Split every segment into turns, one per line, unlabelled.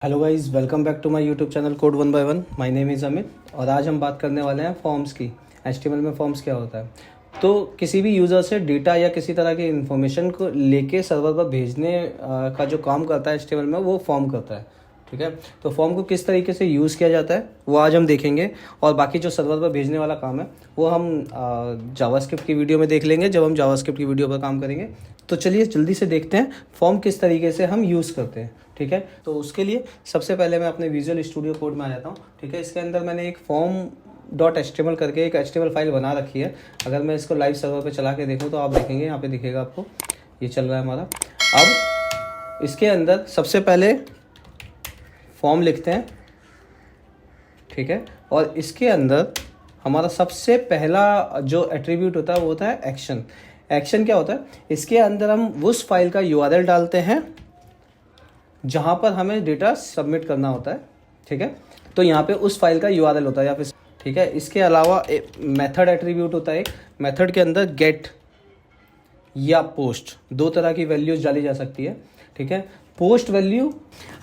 Hello guys, welcome back to my YouTube channel code 1 by 1। My name is Amit और आज हम बात करने वाले हैं फॉर्म्स की। एचटीएमएल में फॉर्म्स क्या होता है। तो किसी भी यूज़र से डेटा या किसी तरह की इन्फॉर्मेशन को लेके सर्वर पर भेजने का जो काम करता है एचटीएमएल में, वो फॉर्म करता है। ठीक है, तो फॉर्म को किस तरीके से यूज़ किया जाता है वो आज हम देखेंगे। और बाकी जो सर्वर पर भेजने वाला काम है वो हम जावास्क्रिप्ट की वीडियो में देख लेंगे जब हम जावास्क्रिप्ट की वीडियो पर काम करेंगे। तो चलिए जल्दी से देखते हैं फॉर्म किस तरीके से हम यूज़ करते हैं। ठीक है, तो उसके लिए सबसे पहले मैं अपने विजुअल स्टूडियो कोड में आ जाता हूँ। ठीक है, इसके अंदर मैंने एक form.html करके एक HTML फाइल बना रखी है। अगर मैं इसको लाइव सर्वर पे चला के देखूँ तो आप देखेंगे, यहाँ पे दिखेगा आपको, ये चल रहा है हमारा। अब इसके अंदर सबसे पहले फॉर्म लिखते हैं। ठीक है, और इसके अंदर हमारा सबसे पहला जो एट्रीब्यूट होता है वो होता है एक्शन। एक्शन क्या होता है, इसके अंदर हम उस फाइल का URL डालते हैं जहाँ पर हमें डेटा सबमिट करना होता है। ठीक है, तो यहाँ पे उस फाइल का URL होता है या फिर, ठीक है, इसके अलावा मेथड एट्रीब्यूट होता है। एक मेथड के अंदर गेट या पोस्ट, दो तरह की वैल्यूज डाली जा सकती है। ठीक है, पोस्ट वैल्यू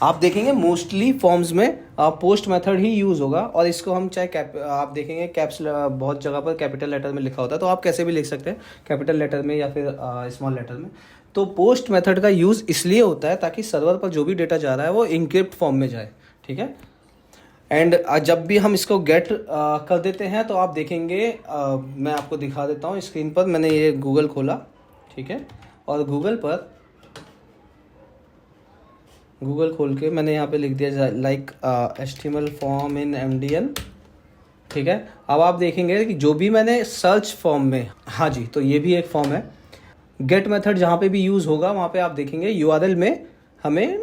आप देखेंगे मोस्टली फॉर्म्स में पोस्ट मेथड ही यूज़ होगा, और इसको हम चाहे आप देखेंगे कैप्स बहुत जगह पर कैपिटल लेटर में लिखा होता है, तो आप कैसे भी लिख सकते हैं, कैपिटल लेटर में या फिर स्मॉल लेटर में। तो पोस्ट मेथड का यूज़ इसलिए होता है ताकि सर्वर पर जो भी डेटा जा रहा है वो इनक्रिप्ट फॉर्म में जाए। ठीक है, एंड जब भी हम इसको गेट कर देते हैं तो आप देखेंगे, मैं आपको दिखा देता हूँ स्क्रीन पर। मैंने ये गूगल खोला, ठीक है, और गूगल खोल के मैंने यहाँ पे लिख दिया like HTML form in MDN। ठीक है, अब आप देखेंगे कि जो भी मैंने सर्च फॉर्म में, हाँ जी, तो ये भी एक फॉर्म है। गेट मेथड जहाँ पे भी यूज़ होगा वहाँ पे आप देखेंगे URL में हमें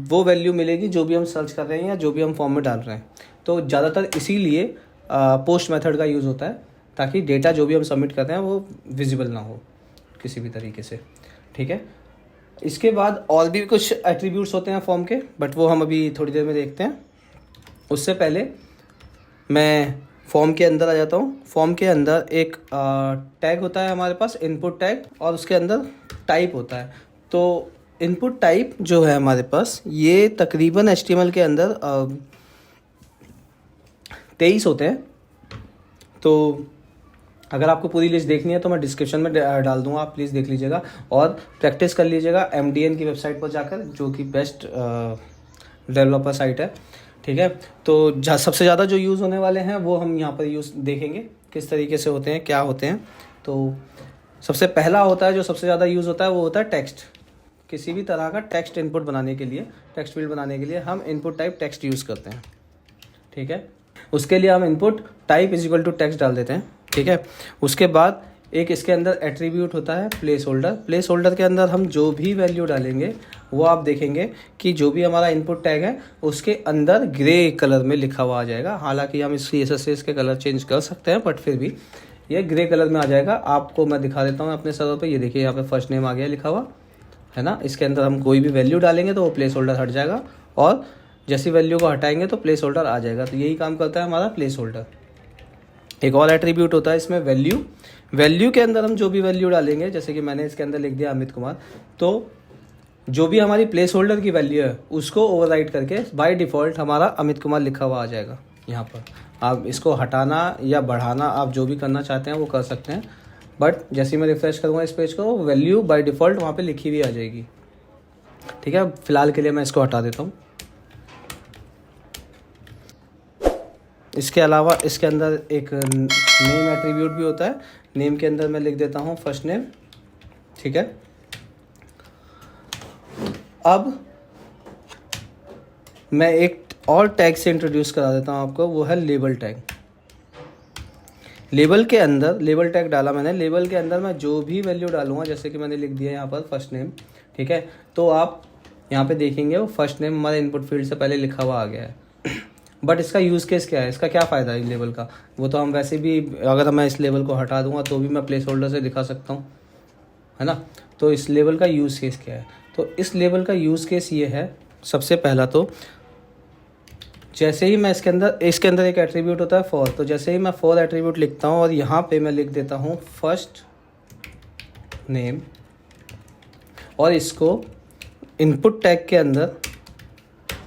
वो वैल्यू मिलेगी जो भी हम सर्च कर रहे हैं या जो भी हम फॉर्म में डाल रहे हैं। तो ज़्यादातर इसीलिए पोस्ट मेथड का यूज़ होता है, ताकि डेटा जो भी हम सबमिट कर रहे हैं वो विजिबल ना हो किसी भी तरीके से। ठीक है, इसके बाद और भी कुछ एट्रीब्यूट्स होते हैं फॉर्म के, बट वो हम अभी थोड़ी देर में देखते हैं। उससे पहले मैं फॉर्म के अंदर आ जाता हूँ। फॉर्म के अंदर एक टैग होता है हमारे पास, इनपुट टैग, और उसके अंदर टाइप होता है। तो इनपुट टाइप जो है हमारे पास, ये तकरीबन HTML के अंदर 23 होते हैं। तो अगर आपको पूरी लिस्ट देखनी है तो मैं डिस्क्रिप्शन में डाल दूंगा, आप प्लीज़ देख लीजिएगा और प्रैक्टिस कर लीजिएगा MDN की वेबसाइट पर जाकर, जो कि बेस्ट डेवलपर साइट है। ठीक है, तो सबसे ज़्यादा जो यूज़ होने वाले हैं वो हम यहाँ पर यूज़ देखेंगे किस तरीके से होते हैं, क्या होते हैं। तो सबसे पहला होता है जो सबसे ज़्यादा यूज़ होता है वो होता है टेक्स्ट। किसी भी तरह का टेक्स्ट इनपुट बनाने के लिए, टेक्स्ट फील्ड बनाने के लिए हम इनपुट टाइप टेक्स्ट यूज़ करते हैं। ठीक है, उसके लिए हम input type is equal to text डाल देते हैं। ठीक है, उसके बाद एक इसके अंदर एट्रीब्यूट होता है प्लेस होल्डर। प्लेस होल्डर के अंदर हम जो भी वैल्यू डालेंगे वो आप देखेंगे कि जो भी हमारा इनपुट टैग है उसके अंदर ग्रे कलर में लिखा हुआ आ जाएगा। हालांकि हम इस CSS से इसके कलर चेंज कर सकते हैं, बट फिर भी ये ग्रे कलर में आ जाएगा। आपको मैं दिखा देता हूँ अपने सर्वर पे, ये देखिए यहाँ पे फर्स्ट नेम आ गया लिखा हुआ है ना। इसके अंदर हम कोई भी वैल्यू डालेंगे तो वो प्लेस होल्डर हट जाएगा, और जैसी वैल्यू को हटाएंगे तो प्लेस होल्डर आ जाएगा। तो यही काम करता है हमारा प्लेस होल्डर। एक और एट्रीब्यूट होता है इसमें वैल्यू। वैल्यू के अंदर हम जो भी वैल्यू डालेंगे, जैसे कि मैंने इसके अंदर लिख दिया अमित कुमार, तो जो भी हमारी प्लेस होल्डर की वैल्यू है उसको ओवरराइट करके बाय डिफ़ॉल्ट हमारा अमित कुमार लिखा हुआ आ जाएगा यहाँ पर। आप इसको हटाना या बढ़ाना, आप जो भी करना चाहते हैं वो कर सकते हैं, बट जैसे मैं रिफ्रेश करूँगा इस पेज को, वैल्यू बाय डिफ़ॉल्ट वहाँ पर लिखी हुई आ जाएगी। ठीक है, फिलहाल के लिए मैं इसको हटा देता हूँ। इसके अलावा इसके अंदर एक नेम एट्रीब्यूट भी होता है। नेम के अंदर मैं लिख देता हूँ फर्स्ट नेम। ठीक है, अब मैं एक और टैग से इंट्रोड्यूस करा देता हूँ आपको, वो है लेबल टैग। लेबल के अंदर लेबल टैग डाला मैंने। लेबल के अंदर मैं जो भी वैल्यू डालूंगा, जैसे कि मैंने लिख दिया यहाँ पर फर्स्ट नेम। ठीक है, तो आप यहाँ पे देखेंगे वो फर्स्ट नेम हमारे इनपुट फील्ड से पहले लिखा हुआ आ गया है। बट इसका यूज़ केस क्या है, इसका क्या फ़ायदा है इस लेवल का, वो तो हम वैसे भी, अगर मैं इस लेवल को हटा दूंगा तो भी मैं प्लेस होल्डर से दिखा सकता हूँ, है ना। तो इस लेवल का यूज़ केस क्या है, तो इस लेवल का यूज़ केस ये है, सबसे पहला तो जैसे ही मैं इसके अंदर एक एट्रीब्यूट होता है फॉर। तो जैसे ही मैं फॉर एट्रीब्यूट लिखता हूँ और यहाँ पे मैं लिख देता हूँ फर्स्ट नेम, और इसको इनपुट टैग के अंदर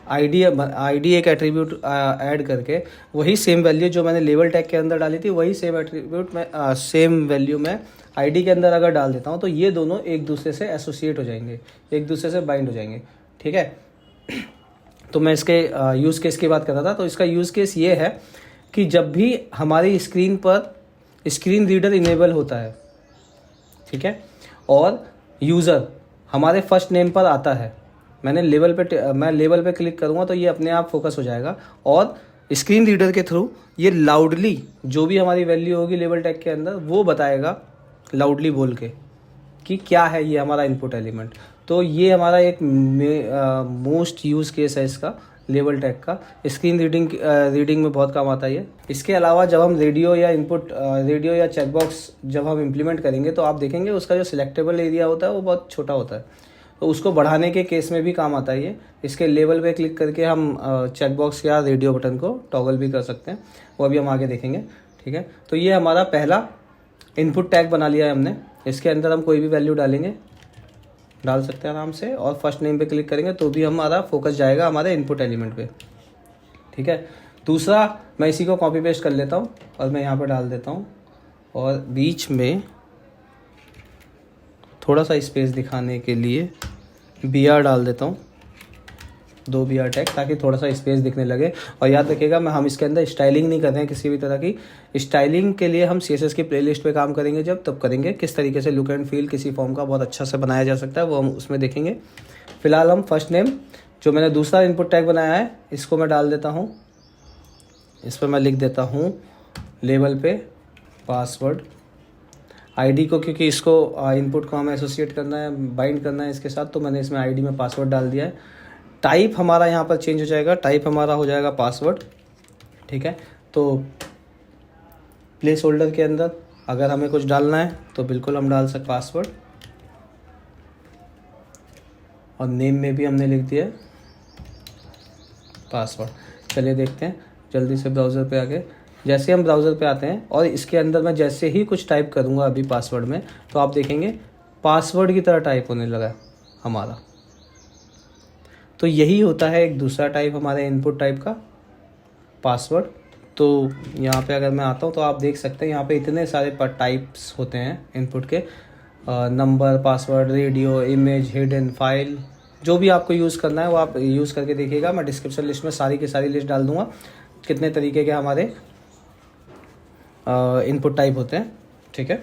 आईडी एक एट्रीब्यूट ऐड करके वही सेम वैल्यू जो मैंने लेबल टैग के अंदर डाली थी वही सेम एट्रीब्यूट मैं सेम वैल्यू मैं आईडी के अंदर अगर डाल देता हूँ तो ये दोनों एक दूसरे से एसोसिएट हो जाएंगे, एक दूसरे से बाइंड हो जाएंगे। ठीक है, तो मैं इसके यूज़ केस की बात कर रहा था। तो इसका यूज़ केस ये है कि जब भी हमारी स्क्रीन पर स्क्रीन रीडर इनेबल होता है, ठीक है, और यूज़र हमारे फर्स्ट नेम पर आता है, मैं लेबल पे क्लिक करूँगा तो ये अपने आप फोकस हो जाएगा और स्क्रीन रीडर के थ्रू ये लाउडली जो भी हमारी वैल्यू होगी लेबल टैग के अंदर वो बताएगा लाउडली बोल के कि क्या है ये हमारा इनपुट एलिमेंट। तो ये हमारा एक मोस्ट यूज़ केस है इसका लेबल टैग का, स्क्रीन रीडिंग में बहुत काम आता है ये। इसके अलावा जब हम रेडियो या चेकबॉक्स जब हम इम्प्लीमेंट करेंगे तो आप देखेंगे उसका जो सिलेक्टेबल एरिया होता है वो बहुत छोटा होता है, तो उसको बढ़ाने के केस में भी काम आता है ये। इसके लेबल पे क्लिक करके हम चेकबॉक्स या रेडियो बटन को टॉगल भी कर सकते हैं, वो अभी हम आगे देखेंगे। ठीक है, तो ये हमारा पहला इनपुट टैग बना लिया है हमने। इसके अंदर हम कोई भी वैल्यू डाल सकते हैं आराम से और फर्स्ट नेम पे क्लिक करेंगे तो भी हमारा फोकस जाएगा हमारे इनपुट एलिमेंट पे। ठीक है, दूसरा मैं इसी को कॉपी पेस्ट कर लेता हूँ और मैं यहाँ पे डाल देता हूँ और बीच में थोड़ा सा स्पेस दिखाने के लिए BR डाल देता हूँ, 2 BR टैग, ताकि थोड़ा सा स्पेस दिखने लगे। और याद रखिएगा हम इसके अंदर स्टाइलिंग नहीं कर रहे हैं किसी भी तरह की। स्टाइलिंग के लिए हम CSS की प्लेलिस्ट पे काम करेंगे तब करेंगे किस तरीके से लुक एंड फील किसी फॉर्म का बहुत अच्छा से बनाया जा सकता है, वो हम उसमें देखेंगे। फिलहाल हम फर्स्ट नेम जो मैंने दूसरा इनपुट टैग बनाया है इसको मैं डाल देता हूँ। इस पर मैं लिख देता हूँ लेबल पे पासवर्ड, आईडी को, क्योंकि इसको इनपुट को हमें एसोसिएट करना है, बाइंड करना है इसके साथ, तो मैंने इसमें आईडी में पासवर्ड डाल दिया है। टाइप हमारा यहाँ पर चेंज हो जाएगा, टाइप हमारा हो जाएगा पासवर्ड। ठीक है, तो प्लेस होल्डर के अंदर अगर हमें कुछ डालना है तो बिल्कुल हम डाल सकते पासवर्ड, और नेम में भी हमने लिख दिया पासवर्ड। चलिए देखते हैं जल्दी से ब्राउज़र पे आके। जैसे हम ब्राउज़र पे आते हैं और इसके अंदर मैं जैसे ही कुछ टाइप करूँगा अभी पासवर्ड में, तो आप देखेंगे पासवर्ड की तरह टाइप होने लगा हमारा। तो यही होता है एक दूसरा टाइप हमारे इनपुट टाइप का, पासवर्ड। तो यहाँ पे अगर मैं आता हूँ तो आप देख सकते हैं यहाँ पे इतने सारे टाइप्स होते हैं इनपुट के, number, password, radio, image, hidden, file, जो भी आपको यूज़ करना है वो आप यूज़ करके देखिएगा। मैं डिस्क्रिप्शन लिस्ट में सारी की सारी लिस्ट डाल दूँगा कितने तरीके के हमारे इनपुट टाइप होते हैं। ठीक है,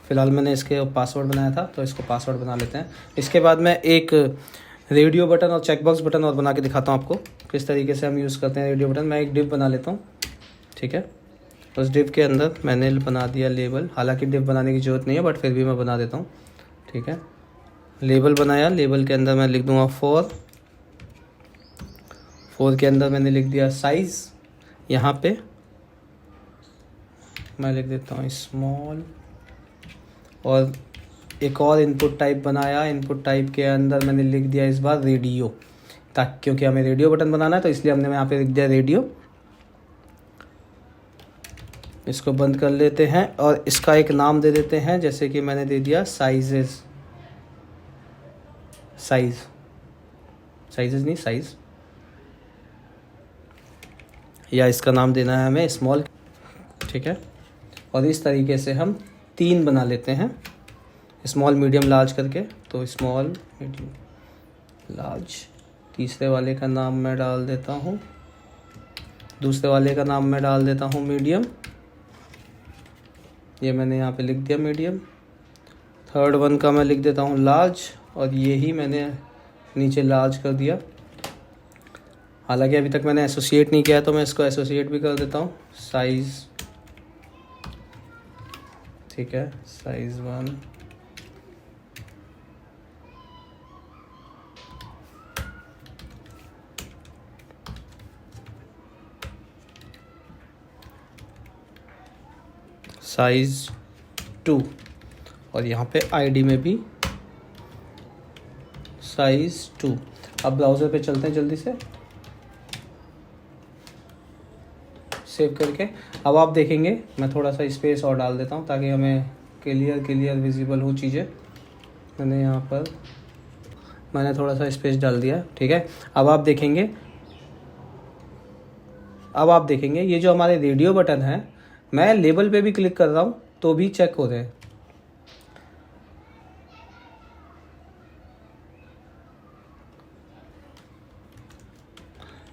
फिलहाल मैंने इसके पासवर्ड बनाया था तो इसको पासवर्ड बना लेते हैं। इसके बाद मैं एक रेडियो बटन और चेकबॉक्स बटन और बना के दिखाता हूँ आपको किस तरीके से हम यूज़ करते हैं रेडियो बटन। मैं एक डिव बना लेता हूँ। ठीक है, उस डिव के अंदर मैंने बना दिया लेबल, हालांकि डिव बनाने की ज़रूरत नहीं है बट फिर भी मैं बना देता हूँ। ठीक है, लेबल बनाया, लेबल के अंदर मैं लिख दूँगा 4 के अंदर मैंने लिख दिया साइज़, यहाँ पे मैं लिख देता हूँ स्मॉल, और एक और इनपुट टाइप बनाया। इनपुट टाइप के अंदर मैंने लिख दिया इस बार रेडियो, ताकि क्योंकि हमें रेडियो बटन बनाना है तो इसलिए हमने यहाँ पे लिख दिया रेडियो। इसको बंद कर लेते हैं और इसका एक नाम दे देते हैं, जैसे कि मैंने दे दिया साइजेस, साइजेस नहीं साइज, या इसका नाम देना है हमें स्मॉल। ठीक है, और इस तरीके से हम 3 बना लेते हैं, स्मॉल, मीडियम, लार्ज करके। तो स्मॉल, मीडियम, लार्ज। तीसरे वाले का नाम मैं डाल देता हूँ, दूसरे वाले का नाम मैं डाल देता हूँ मीडियम, ये मैंने यहाँ पे लिख दिया मीडियम। थर्ड वन का मैं लिख देता हूँ लार्ज, और ये ही मैंने नीचे लार्ज कर दिया। हालांकि अभी तक मैंने एसोसिएट नहीं किया तो मैं इसको एसोसिएट भी कर देता हूँ, साइज़। ठीक है, साइज़ 1, साइज़ 2, और यहाँ पे आईडी में भी साइज़ 2। अब ब्राउज़र पे चलते हैं जल्दी से सेव करके। अब आप देखेंगे मैं थोड़ा सा स्पेस और डाल देता हूँ ताकि हमें क्लियर विजिबल हो चीज़ें। मैंने यहाँ पर मैंने थोड़ा सा स्पेस डाल दिया, ठीक है। अब आप देखेंगे ये जो हमारे रेडियो बटन है, मैं लेबल पे भी क्लिक कर रहा हूँ तो भी चेक हो रहे हैं।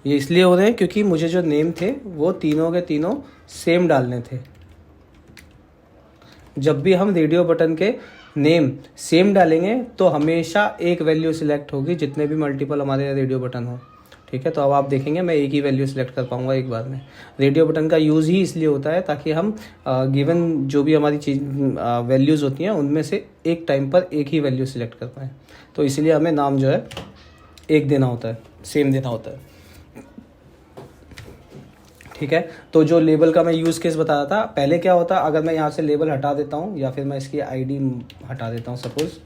ये इसलिए हो रहे हैं क्योंकि मुझे जो नेम थे वो तीनों के तीनों सेम डालने थे। जब भी हम रेडियो बटन के नेम सेम डालेंगे तो हमेशा एक वैल्यू सिलेक्ट होगी, जितने भी मल्टीपल हमारे रेडियो बटन हो, ठीक है। तो अब आप देखेंगे मैं एक ही वैल्यू सिलेक्ट कर पाऊंगा एक बार में। रेडियो बटन का यूज़ ही इसलिए होता है ताकि हम गिवन जो भी हमारी चीज़ वैल्यूज़ होती हैं उनमें से एक टाइम पर एक ही वैल्यू सिलेक्ट कर पाएँ। तो इसलिए हमें नाम जो है एक देना होता है, सेम देना होता है, ठीक है। तो जो लेबल का मैं यूज़ केस बता रहा था, पहले क्या होता, अगर मैं यहाँ से लेबल हटा देता हूँ या फिर मैं इसकी आईडी हटा देता हूँ सपोज़,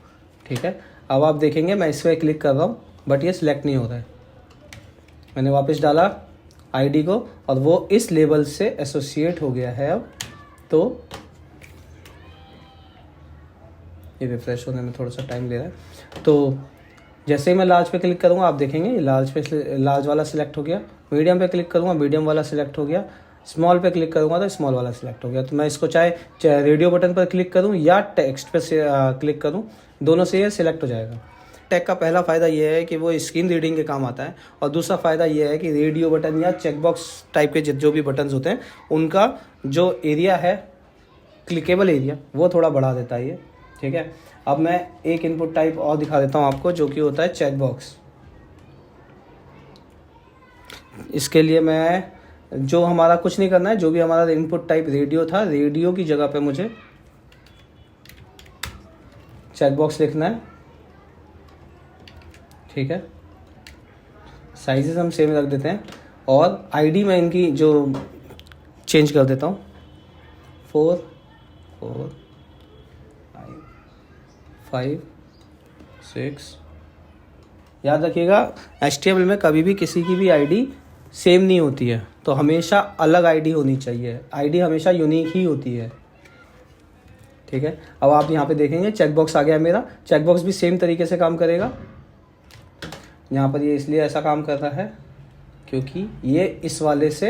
ठीक है। अब आप देखेंगे मैं इस पर क्लिक कर रहा हूँ बट ये सिलेक्ट नहीं हो रहा है। मैंने वापस डाला आईडी को और वो इस लेबल से एसोसिएट हो गया है। अब तो ये रिफ्रेश होने में थोड़ा सा टाइम ले रहा है। तो जैसे ही मैं लार्ज पे क्लिक करूँगा आप देखेंगे लार्ज वाला सिलेक्ट हो गया। मीडियम पे क्लिक करूँगा मीडियम वाला सिलेक्ट हो गया। स्मॉल पे क्लिक करूँगा तो स्मॉल वाला सिलेक्ट हो गया। तो मैं इसको चाहे रेडियो बटन पर क्लिक करूँ या टेक्स्ट पे क्लिक करूँ, दोनों से ये सिलेक्ट हो जाएगा। टैग का पहला फ़ायदा ये है कि वो स्क्रीन रीडिंग के काम आता है, और दूसरा फ़ायदा ये है कि रेडियो बटन या चेकबॉक्स टाइप के जो भी बटन्स होते हैं उनका जो एरिया है, क्लिकेबल एरिया, वो थोड़ा बढ़ा देता है ये, ठीक है। अब मैं एक इनपुट टाइप और दिखा देता हूँ आपको जो कि होता है चेकबॉक्स। इसके लिए मैं जो हमारा कुछ नहीं करना है, जो भी हमारा इनपुट टाइप रेडियो था, रेडियो की जगह पे मुझे चेकबॉक्स लिखना है, ठीक है। साइजेस हम सेम रख देते हैं और आईडी मैं इनकी जो चेंज कर देता हूँ 4 4 5 6। याद रखिएगा HTML में कभी भी किसी की भी आईडी सेम नहीं होती है, तो हमेशा अलग आईडी होनी चाहिए। आईडी हमेशा यूनिक ही होती है, ठीक है। अब आप यहाँ पे देखेंगे चेकबॉक्स आ गया मेरा। चेकबॉक्स भी सेम तरीके से काम करेगा। यहाँ पर ये इसलिए ऐसा काम कर रहा है क्योंकि ये इस वाले से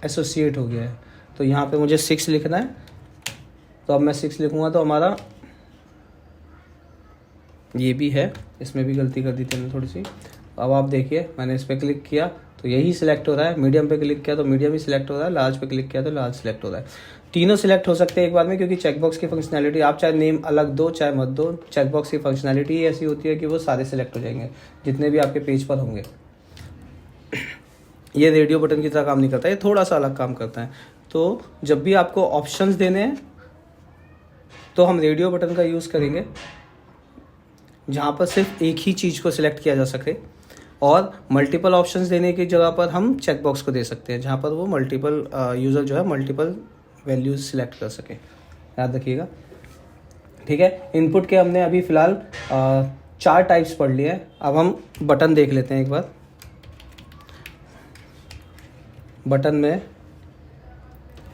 एसोसिएट हो गया है। तो यहाँ पे मुझे 6 लिखना है, तो अब मैं 6 लिखूँगा तो हमारा ये भी है, इसमें भी गलती कर दी थी मैंने थोड़ी सी। अब आप देखिए मैंने इस पर क्लिक किया तो यही सिलेक्ट हो रहा है, मीडियम पे क्लिक किया तो मीडियम ही सिलेक्ट हो रहा है, लार्ज पे क्लिक किया तो लार्ज सिलेक्ट हो रहा है। तीनों सिलेक्ट हो सकते हैं एक बार में, क्योंकि चेकबॉक्स की फंक्शनैलिटी आप चाहे नेम अलग दो चाहे मत दो, चेकबॉक्स की फंक्शनैलिटी ऐसी होती है कि वो सारे सिलेक्ट हो जाएंगे जितने भी आपके पेज पर होंगे। ये रेडियो बटन की तरह काम नहीं करता, ये थोड़ा सा अलग काम करता है। तो जब भी आपको ऑप्शंस देने हैं तो हम रेडियो बटन का यूज़ करेंगे जहाँ पर सिर्फ एक ही चीज़ को सिलेक्ट किया जा सके, और मल्टीपल ऑप्शंस देने की जगह पर हम चेकबॉक्स को दे सकते हैं जहाँ पर वो मल्टीपल यूज़र जो है मल्टीपल वैल्यूज सिलेक्ट कर सके। याद रखिएगा, ठीक है। इनपुट के हमने अभी फ़िलहाल 4 टाइप्स पढ़ लिए हैं। अब हम बटन देख लेते हैं एक बार।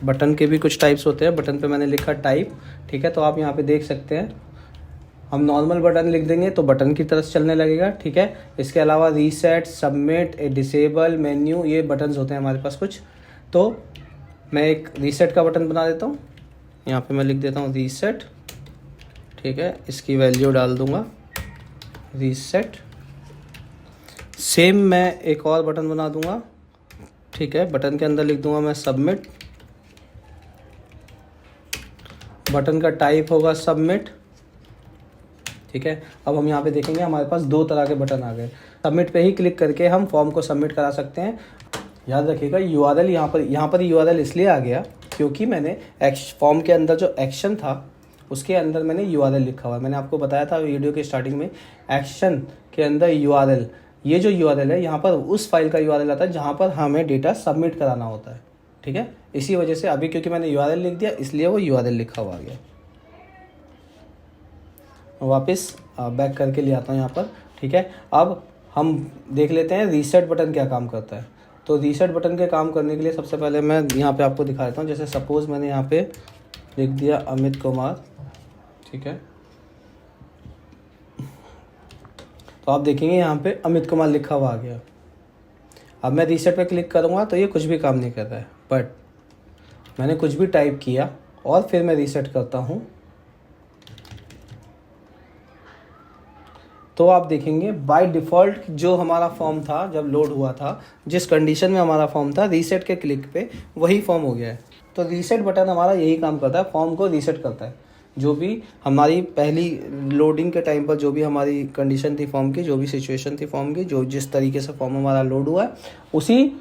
बटन के भी कुछ टाइप्स होते हैं। बटन पे मैंने लिखा टाइप, ठीक है। तो आप यहाँ पे देख सकते हैं, हम नॉर्मल बटन लिख देंगे तो बटन की तरफ चलने लगेगा, ठीक है। इसके अलावा रीसेट, सबमिट, डिसेबल, मेन्यू, ये बटन्स होते हैं हमारे पास कुछ। तो मैं एक रीसेट का बटन बना देता हूँ। यहाँ पे मैं लिख देता हूँ रीसेट, ठीक है। इसकी वैल्यू डाल दूँगा रीसेट। सेम मैं एक और बटन बना दूँगा, ठीक है। बटन के अंदर लिख दूँगा मैं सबमिट। बटन का टाइप होगा सबमिट, ठीक है। अब हम यहाँ पे देखेंगे हमारे पास 2 तरह के बटन आ गए। सबमिट पे ही क्लिक करके हम फॉर्म को सबमिट करा सकते हैं। याद रखिएगा URL यहाँ पर URL इसलिए आ गया क्योंकि मैंने फॉर्म के अंदर जो एक्शन था उसके अंदर मैंने URL लिखा हुआ है। मैंने आपको बताया था वीडियो के स्टार्टिंग में, एक्शन के अंदर URL, ये जो URL है यहाँ पर उस फाइल का URL आता है जहाँ पर हमें डेटा सबमिट कराना होता है, ठीक है। इसी वजह से अभी क्योंकि मैंने URL लिख दिया इसलिए वो URL लिखा हुआ आ गया। वापस बैक करके ले आता हूँ यहाँ पर, ठीक है। अब हम देख लेते हैं रीसेट बटन क्या काम करता है। तो रीसेट बटन के काम करने के लिए सबसे पहले मैं यहाँ पे आपको दिखा देता हूँ। जैसे सपोज़ मैंने यहाँ पे लिख दिया अमित कुमार, ठीक है। तो आप देखेंगे यहाँ पे अमित कुमार लिखा हुआ आ गया। अब मैं रीसेट पे क्लिक करूँगा तो ये कुछ भी काम नहीं कर रहा है, बट मैंने कुछ भी टाइप किया और फिर मैं रीसेट करता हूँ तो आप देखेंगे बाय डिफ़ॉल्ट जो हमारा फॉर्म था जब लोड हुआ था, जिस कंडीशन में हमारा फॉर्म था, रीसेट के क्लिक पे वही फॉर्म हो गया है। तो रीसेट बटन हमारा यही काम करता है, फॉर्म को रीसेट करता है। जो भी हमारी पहली लोडिंग के टाइम पर जो भी हमारी कंडीशन थी फॉर्म की, जो भी सिचुएशन थी फॉर्म की, जो जिस तरीके से फॉर्म हमारा लोड हुआ है उसी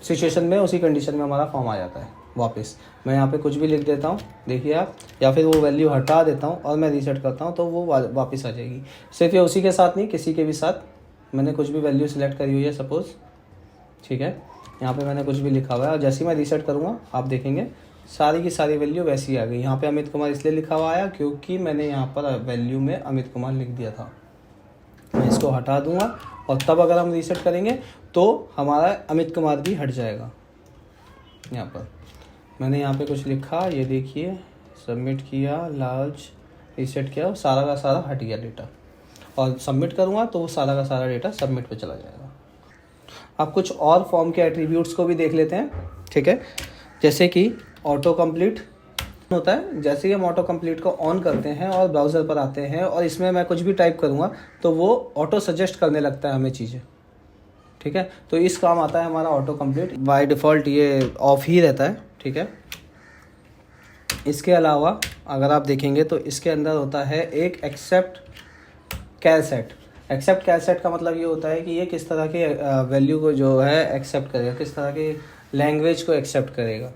सिचुएशन में, उसी कंडीशन में हमारा फॉर्म आ जाता है वापस। मैं यहाँ पे कुछ भी लिख देता हूँ, देखिए आप, या फिर वो वैल्यू हटा देता हूँ और मैं रीसेट करता हूँ तो वो वापस आ जाएगी। सिर्फ ये उसी के साथ नहीं, किसी के भी साथ मैंने कुछ भी वैल्यू सिलेक्ट करी हुई है सपोज़, ठीक है, यहाँ पे मैंने कुछ भी लिखा हुआ है और जैसे ही मैं रीसेट करूँगा आप देखेंगे सारी की सारी वैल्यू वैसी आ गई। यहाँ पे अमित कुमार इसलिए लिखा हुआ आया क्योंकि मैंने यहाँ पर वैल्यू में अमित कुमार लिख दिया था। मैं इसको हटा दूँगा और तब अगर हम रीसेट करेंगे तो हमारा अमित कुमार भी हट जाएगा। यहाँ पर मैंने यहाँ पे कुछ लिखा, ये देखिए, सबमिट किया, लार्ज, रीसेट किया, सारा का सारा हट गया डेटा, और सबमिट करूँगा तो वो सारा का सारा डेटा सबमिट पे चला जाएगा। अब कुछ और फॉर्म के एट्रीब्यूट्स को भी देख लेते हैं, ठीक है। जैसे कि ऑटो कंप्लीट होता है, जैसे ही हम ऑटो कंप्लीट को ऑन करते हैं और ब्राउज़र पर आते हैं और इसमें मैं कुछ भी टाइप करूँगा तो वो ऑटो सजेस्ट करने लगता है हमें चीज़ें, ठीक है। तो इस काम आता है हमारा ऑटो कंप्लीट। बाय डिफ़ॉल्ट ये ऑफ ही रहता है, ठीक है। इसके अलावा अगर आप देखेंगे तो इसके अंदर होता है एक एक्सेप्ट कैर सेट। एक्सेप्ट कैर सेट का मतलब ये होता है कि ये किस तरह के वैल्यू को जो है एक्सेप्ट करेगा, किस तरह के लैंग्वेज को एक्सेप्ट करेगा।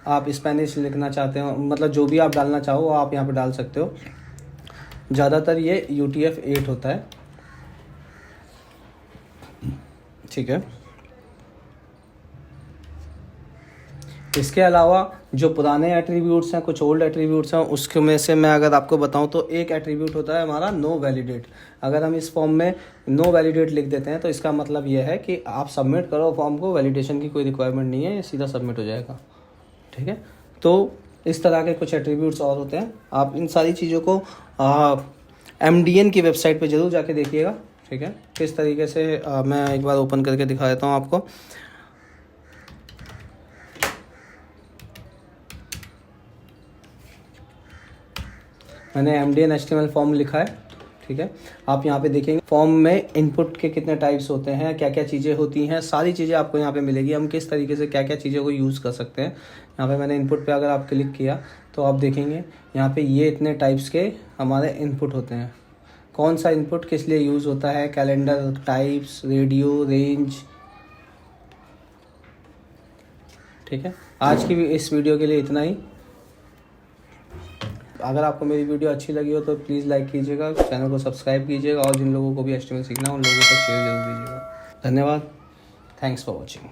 आप स्पेनिश लिखना चाहते हो, मतलब जो भी आप डालना चाहो आप यहाँ पे डाल सकते हो। ज़्यादातर ये UTF-8 होता है, ठीक है। इसके अलावा जो पुराने एट्रीब्यूट्स हैं, कुछ ओल्ड एट्रीब्यूट्स हैं, उसके में से मैं अगर आपको बताऊं तो एक एट्रीब्यूट होता है हमारा नो वैलिडेट। अगर हम इस फॉर्म में नो वैलिडेट लिख देते हैं तो इसका मतलब ये है कि आप सबमिट करो फॉर्म को, वैलिडेशन की कोई रिक्वायरमेंट नहीं है, ये सीधा सबमिट हो जाएगा, ठीक है। तो इस तरह के कुछ एट्रीब्यूट्स और होते हैं। आप इन सारी चीज़ों को MDN की वेबसाइट पर ज़रूर जाके देखिएगा, ठीक है। किस तरीके से मैं एक बार ओपन करके दिखा देता हूँ आपको। मैंने MDN HTML फॉर्म लिखा है, ठीक है। आप यहाँ पे देखेंगे फॉर्म में इनपुट के कितने टाइप्स होते हैं, क्या क्या चीज़ें होती हैं, सारी चीज़ें आपको यहाँ पे मिलेगी। हम किस तरीके से क्या क्या चीज़ों को यूज़ कर सकते हैं। यहाँ पे मैंने इनपुट पे अगर आप क्लिक किया तो आप देखेंगे यहाँ पे ये इतने टाइप्स के हमारे इनपुट होते हैं। कौन सा इनपुट किस लिए यूज़ होता है, कैलेंडर, टाइप्स, रेडियो, रेंज, ठीक है। आज की इस वीडियो के लिए इतना ही। अगर आपको मेरी वीडियो अच्छी लगी हो तो प्लीज़ लाइक कीजिएगा, चैनल को सब्सक्राइब कीजिएगा और जिन लोगों को भी HTML सीखना है उन लोगों को शेयर जरूर कीजिएगा। धन्यवाद, थैंक्स फॉर वॉचिंग।